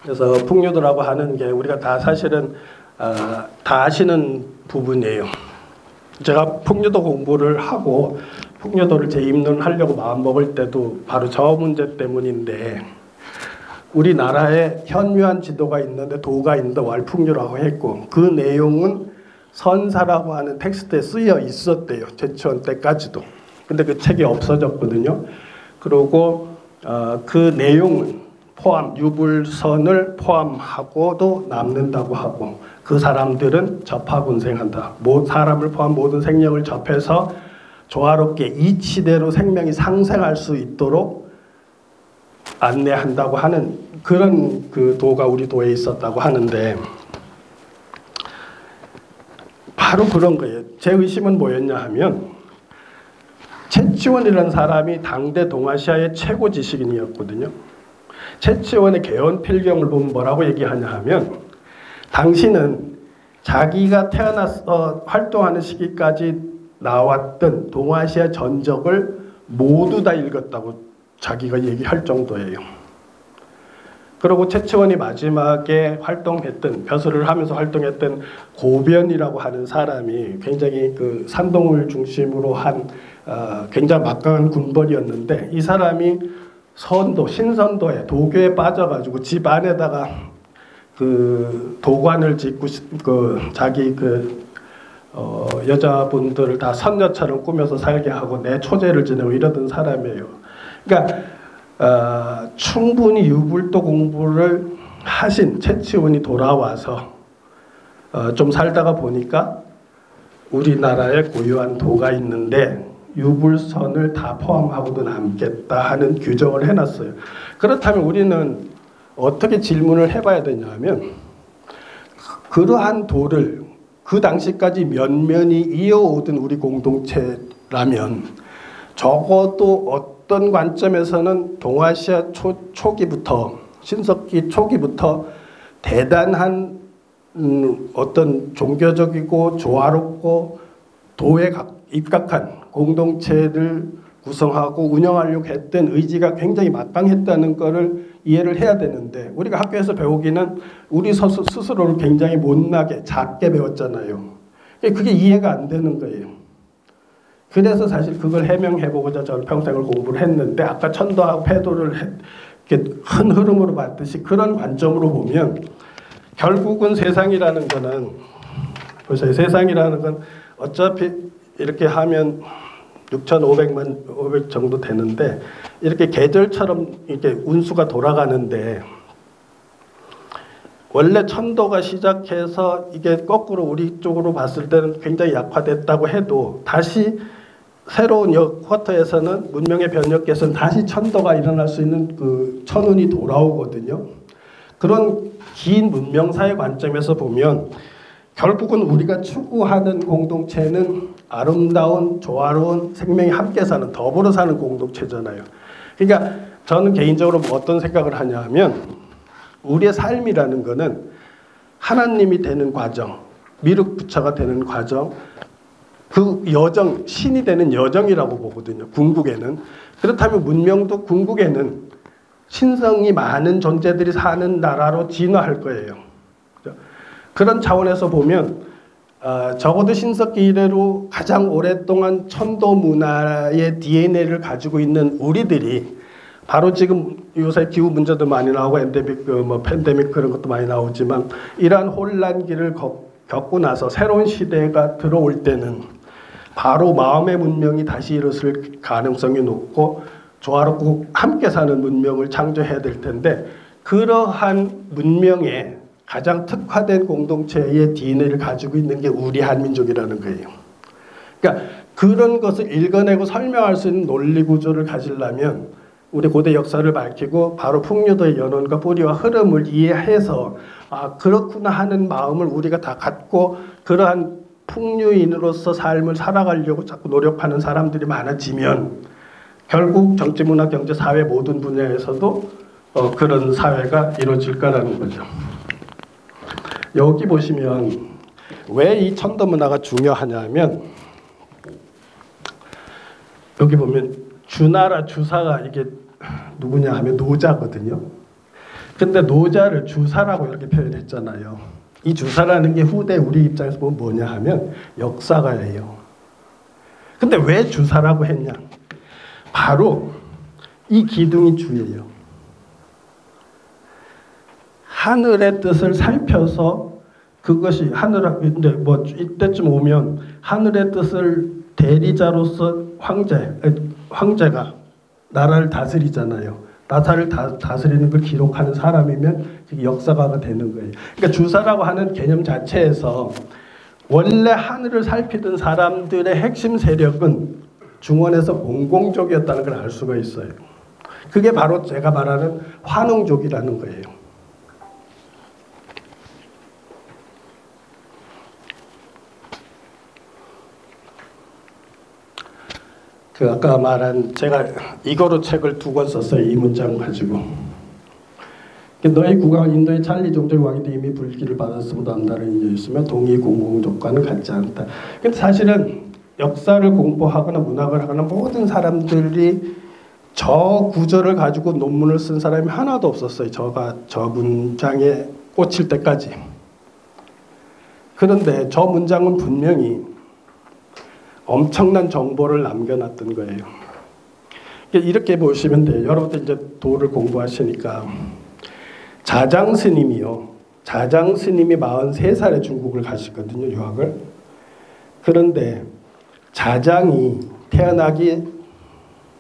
그래서 풍류도라고 하는 게 우리가 다 사실은 다 아시는 부분이에요. 제가 풍류도 공부를 하고 풍류도를 재입론하려고 마음먹을 때도 바로 저 문제 때문인데, 우리나라에 현유한 지도가 있는데 도가 있는데 왈풍류라고 했고, 그 내용은 선사라고 하는 텍스트에 쓰여 있었대요. 제치원 때까지도. 근데 그 책이 없어졌거든요. 그리고 그 내용은 유불선을 포함하고도 남는다고 하고, 그 사람들은 접하분생한다. 사람을 포함 모든 생명을 접해서 조화롭게 이치대로 생명이 상생할 수 있도록 안내한다고 하는 그런 그 도가 우리 도에 있었다고 하는데, 바로 그런 거예요. 제 의심은 뭐였냐 하면, 채치원이라는 사람이 당대 동아시아의 최고 지식인이었거든요. 채치원의 개헌필경을 보면 뭐라고 얘기하냐 하면, 당신은 자기가 태어나서 활동하는 시기까지 나왔던 동아시아 전적을 모두 다 읽었다고 자기가 얘기할 정도예요. 그리고 채치원이 마지막에 활동했던, 벼슬을 하면서 활동했던 고변이라고 하는 사람이 굉장히 그 산동을 중심으로 한 굉장히 막강한 군벌이었는데, 이 사람이 신선도에 도교에 빠져가지고 집 안에다가 그 도관을 짓고 자기 여자분들을 다 선녀처럼 꾸며서 살게 하고 내 초제를 지내고 이러던 사람이에요. 그러니까 충분히 유불도 공부를 하신 채치원이 돌아와서 좀 살다가 보니까 우리나라에 고유한 도가 있는데 유불선을 다 포함하고도 남겠다 하는 규정을 해놨어요. 그렇다면 우리는 어떻게 질문을 해봐야 되냐면, 그러한 도를 그 당시까지 면면이 이어오던 우리 공동체라면 적어도 어떤 관점에서는 동아시아 초기부터, 신석기 초기부터 대단한 어떤 종교적이고 조화롭고 도에 입각한 공동체를 구성하고 운영하려고 했던 의지가 굉장히 막강했다는 것을 이해를 해야 되는데, 우리가 학교에서 배우기는 우리 스스로를 굉장히 못나게 작게 배웠잖아요. 그게 이해가 안 되는 거예요. 그래서 사실 그걸 해명해보고자 저는 평생을 공부를 했는데, 아까 천도하고 패도를 이렇게 큰 흐름으로 봤듯이 그런 관점으로 보면 결국은 세상이라는 거는, 보세요. 세상이라는 건 어차피 이렇게 하면 6,500 정도 되는데, 이렇게 계절처럼 이렇게 운수가 돌아가는데, 원래 천도가 시작해서 이게 거꾸로 우리 쪽으로 봤을 때는 굉장히 약화됐다고 해도 다시 새로운 쿼터에서는 문명의 변혁에서는 다시 천도가 일어날 수 있는 그 천운이 돌아오거든요. 그런 긴 문명사의 관점에서 보면 결국은 우리가 추구하는 공동체는 아름다운 조화로운 생명이 함께 사는, 더불어 사는 공동체잖아요. 그러니까 저는 개인적으로 어떤 생각을 하냐 하면, 우리의 삶이라는 거는 하나님이 되는 과정, 미륵부처가 되는 과정, 그 여정, 신이 되는 여정이라고 보거든요. 궁극에는. 그렇다면 문명도 궁극에는 신성이 많은 존재들이 사는 나라로 진화할 거예요. 그런 차원에서 보면 적어도 신석기 이래로 가장 오랫동안 천도 문화의 DNA를 가지고 있는 우리들이, 바로 지금 요새 기후 문제도 많이 나오고 엔데믹, 팬데믹 그런 것도 많이 나오지만, 이러한 혼란기를 겪고 나서 새로운 시대가 들어올 때는 바로 마음의 문명이 다시 일어설 가능성이 높고 조화롭고 함께 사는 문명을 창조해야 될 텐데, 그러한 문명에 가장 특화된 공동체의 DNA를 가지고 있는 게 우리 한민족이라는 거예요. 그러니까 그런 것을 읽어내고 설명할 수 있는 논리 구조를 가지려면 우리 고대 역사를 밝히고 바로 풍류도의 연원과 뿌리와 흐름을 이해해서 그렇구나 하는 마음을 우리가 다 갖고, 그러한 풍류인으로서 삶을 살아가려고 자꾸 노력하는 사람들이 많아지면 결국 정치, 문화, 경제, 사회 모든 분야에서도 그런 사회가 이루어질 거라는 거죠. 여기 보시면 왜 이 천도 문화가 중요하냐면, 여기 보면 주나라 주사가 이게 누구냐 하면 노자거든요. 근데 노자를 주사라고 이렇게 표현했잖아요. 이 주사라는 게 후대 우리 입장에서 보면 뭐냐 하면 역사가예요. 근데 왜 주사라고 했냐? 바로 이 기둥이 주예요. 하늘의 뜻을 살펴서 그것이 근데 뭐 이때쯤 오면 하늘의 뜻을 대리자로서 황제가 나라를 다스리잖아요. 나라를 다스리는 걸 기록하는 사람이면 역사가가 되는 거예요. 그러니까 주사라고 하는 개념 자체에서 원래 하늘을 살피던 사람들의 핵심 세력은 중원에서 공공족이었다는 걸 알 수가 있어요. 그게 바로 제가 말하는 환웅족이라는 거예요. 그 아까 말한 제가 이거로 책을 2권 썼어요. 이 문장 가지고. 너희 국왕 인도의 찰리 종족 왕인데 이미 불기를 받았으므로 남다른 인연이었으며 동이 공공족과는 같지 않다. 근데 사실은 역사를 공부하거나 문학을 하거나 모든 사람들이 저 구절을 가지고 논문을 쓴 사람이 하나도 없었어요. 저 문장에 꽂힐 때까지. 그런데 저 문장은 분명히 엄청난 정보를 남겨놨던 거예요. 이렇게 보시면 돼요. 여러분들 이제 도를 공부하시니까 자장 스님이 43살에 중국을 가시거든요. 유학을. 그런데 자장이 태어나기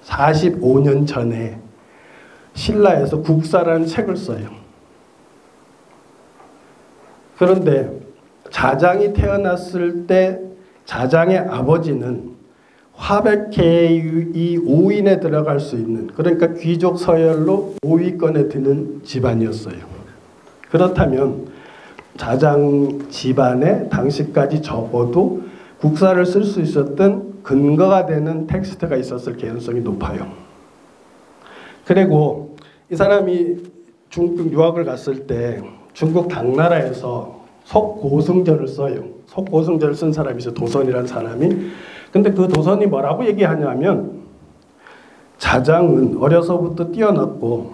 45년 전에 신라에서 국사라는 책을 써요. 그런데 자장이 태어났을 때 자장의 아버지는 화백계의 5인에 들어갈 수 있는, 그러니까 귀족 서열로 5위권에 드는 집안이었어요. 그렇다면 자장 집안에 당시까지 적어도 국사를 쓸 수 있었던 근거가 되는 텍스트가 있었을 개연성이 높아요. 그리고 이 사람이 중국 유학을 갔을 때 중국 당나라에서 속고승절을 써요. 속고승절을 쓴 사람이 있어요. 도선이라는 사람이. 근데 그 도선이 뭐라고 얘기하냐면 자장은 어려서부터 뛰어났고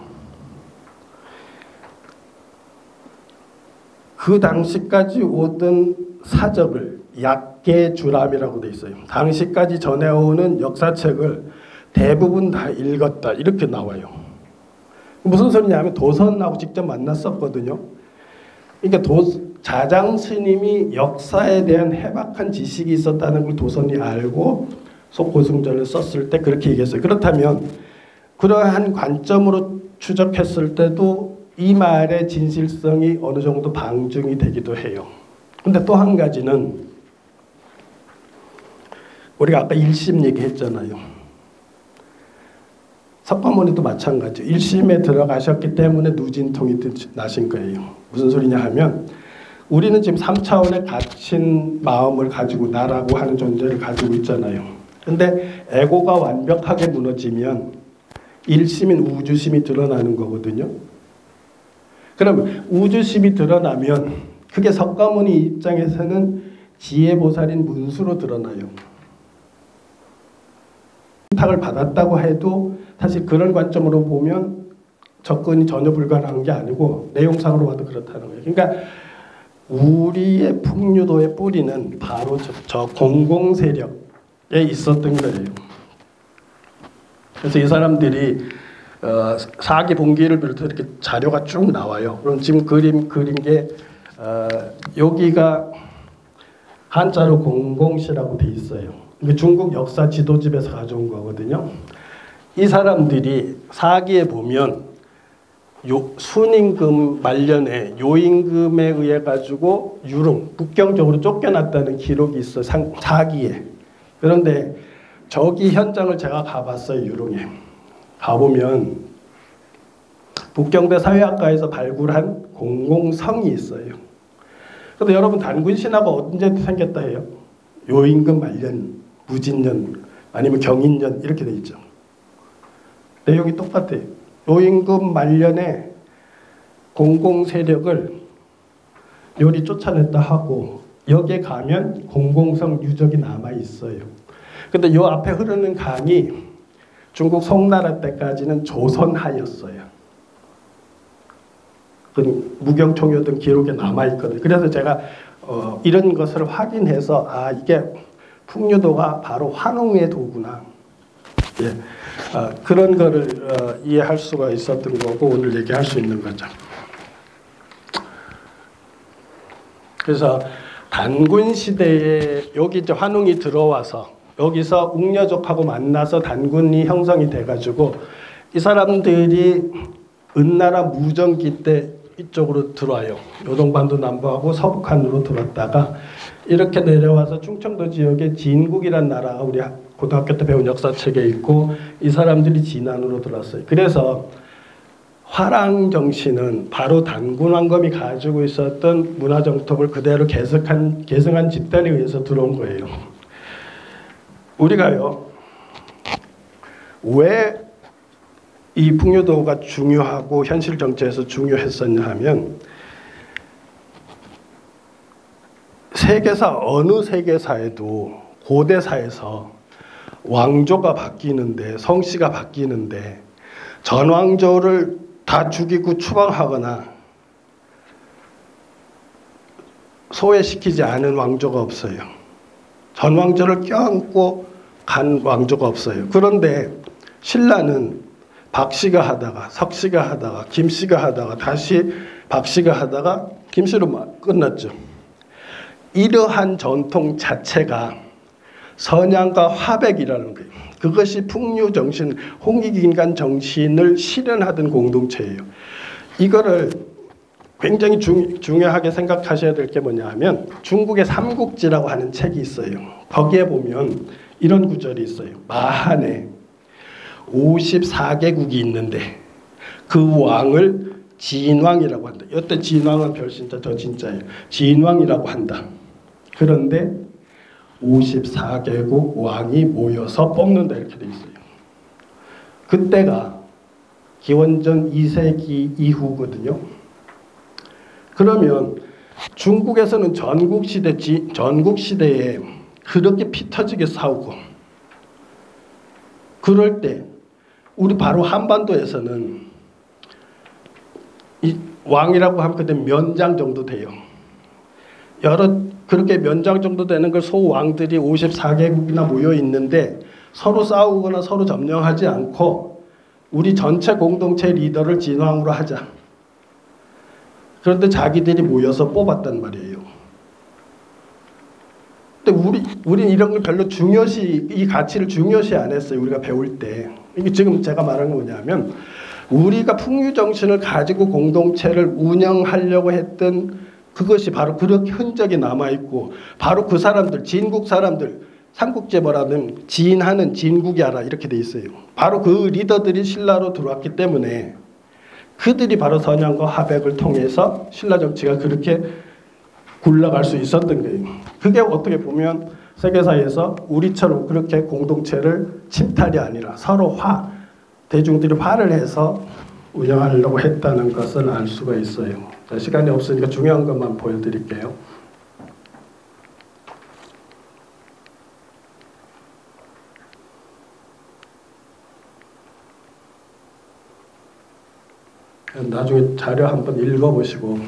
그 당시까지 오던 사적을 약계주람이라고 돼 있어요. 당시까지 전해오는 역사책을 대부분 다 읽었다 이렇게 나와요. 무슨 소리냐면 도선하고 직접 만났었거든요. 그러니까 자장 스님이 역사에 대한 해박한 지식이 있었다는 걸 도선이 알고 속고승절을 썼을 때 그렇게 얘기했어요. 그렇다면 그러한 관점으로 추적했을 때도 이 말의 진실성이 어느 정도 방증이 되기도 해요. 근데 또 한 가지는 우리가 아까 1심 얘기했잖아요. 석가모니도 마찬가지예요. 1심에 들어가셨기 때문에 누진통이 나신 거예요. 무슨 소리냐 하면 우리는 지금 3차원의 갇힌 마음을 가지고 나라고 하는 존재를 가지고 있잖아요. 근데 에고가 완벽하게 무너지면 1심인 우주심이 드러나는 거거든요. 그럼 우주심이 드러나면 그게 석가모니 입장에서는 지혜보살인 문수로 드러나요. 탁을 받았다고 해도 사실 그런 관점으로 보면 접근이 전혀 불가능한 게 아니고 내용상으로 봐도 그렇다는 거예요. 그러니까 우리의 풍류도의 뿌리는 바로 저 공공세력에 있었던 거예요. 그래서 이 사람들이 사기 봉기를 비롯해서 이렇게 자료가 쭉 나와요. 그럼 지금 그린 게 여기가 한자로 공공시라고 돼 있어요. 이게 중국 역사 지도집에서 가져온 거거든요. 이 사람들이 사기에 보면 순임금 말년에 요임금에 의해 가지고 유릉 북경적으로 쫓겨났다는 기록이 있어 사기에. 그런데 저기 현장을 제가 가봤어요. 유릉에 가보면 북경대 사회학과에서 발굴한 공공성이 있어요. 그런데 여러분 단군신화가 언제 생겼다 해요? 요임금 말년, 무진년 아니면 경인년 이렇게 돼 있죠. 내용이 똑같아요. 요임금 말년에 공공세력을 요리 쫓아냈다 하고 여기에 가면 공공성 유적이 남아있어요. 근데 요 앞에 흐르는 강이 중국 송나라 때까지는 조선하였어요. 그 무경총유 등 기록에 남아 있거든요. 그래서 제가 이런 것을 확인해서 이게 풍류도가 바로 환웅의 도구나. 예. 그런 거를 이해할 수가 있었던 거고 오늘 얘기할 수 있는 거죠. 그래서 단군 시대에 여기 이제 환웅이 들어와서 여기서 웅녀족하고 만나서 단군이 형성이 돼가지고 이 사람들이 은나라 무전기 때 이쪽으로 들어와요. 요동반도 남부하고 서북한으로 들어왔다가 이렇게 내려와서 충청도 지역에 진국이란 나라가 우리 고등학교 때 배운 역사책에 있고 이 사람들이 진안으로 들어왔어요. 그래서 화랑 정신은 바로 단군 왕검이 가지고 있었던 문화 정통을 그대로 계승한 집단에 의해서 들어온 거예요. 우리가요, 왜 이 풍류도가 중요하고 현실 정치에서 중요했었냐 하면 세계사 어느 세계사에도 고대사에서 왕조가 바뀌는데 성씨가 바뀌는데 전왕조를 다 죽이고 추방하거나 소외시키지 않은 왕조가 없어요. 전왕조를 껴안고 간 왕조가 없어요. 그런데 신라는 박씨가 하다가 석씨가 하다가 김씨가 하다가 다시 박씨가 하다가 김씨로 끝났죠. 이러한 전통 자체가 선양과 화백이라는 거예요. 그것이 풍류 정신, 홍익인간 정신을 실현하던 공동체예요. 이거를 굉장히 중요하게 생각하셔야 될 게 뭐냐 하면 중국의 삼국지라고 하는 책이 있어요. 거기에 보면 이런 구절이 있어요. 마한에 54개국이 있는데 그 왕을 진왕이라고 한다. 이때 진왕은 별신자 저 진짜예요. 진왕이라고 한다. 그런데 54개국 왕이 모여서 뽑는다 이렇게 돼 있어요. 그때가 기원전 2세기 이후거든요. 그러면 중국에서는 전국 시대에 그렇게 피 터지게 싸우고 그럴 때 우리 바로 한반도에서는 이 왕이라고 하면 그때 면장 정도 돼요. 그렇게 면장 정도 되는 걸 소왕들이 54개국이나 모여 있는데 서로 싸우거나 서로 점령하지 않고 우리 전체 공동체 리더를 진왕으로 하자. 그런데 자기들이 모여서 뽑았단 말이에요. 근데 우리 이런 걸 별로 이 가치를 중요시 안 했어요. 우리가 배울 때. 이게 지금 제가 말하는 건 뭐냐면 우리가 풍류 정신을 가지고 공동체를 운영하려고 했던 그것이 바로 그렇게 흔적이 남아있고 바로 그 사람들, 진국 사람들, 삼국지에 뭐라면 진하는 진국이 알아 이렇게 돼 있어요. 바로 그 리더들이 신라로 들어왔기 때문에 그들이 바로 선양과 화백을 통해서 신라 정치가 그렇게 굴러갈 수 있었던 거예요. 그게 어떻게 보면 세계사에서 우리처럼 그렇게 공동체를 침탈이 아니라 서로 대중들이 화를 해서 운영하려고 했다는 것을 알 수가 있어요. 자, 시간이 없으니까 중요한 것만 보여드릴게요. 나중에 자료 한번 읽어보시고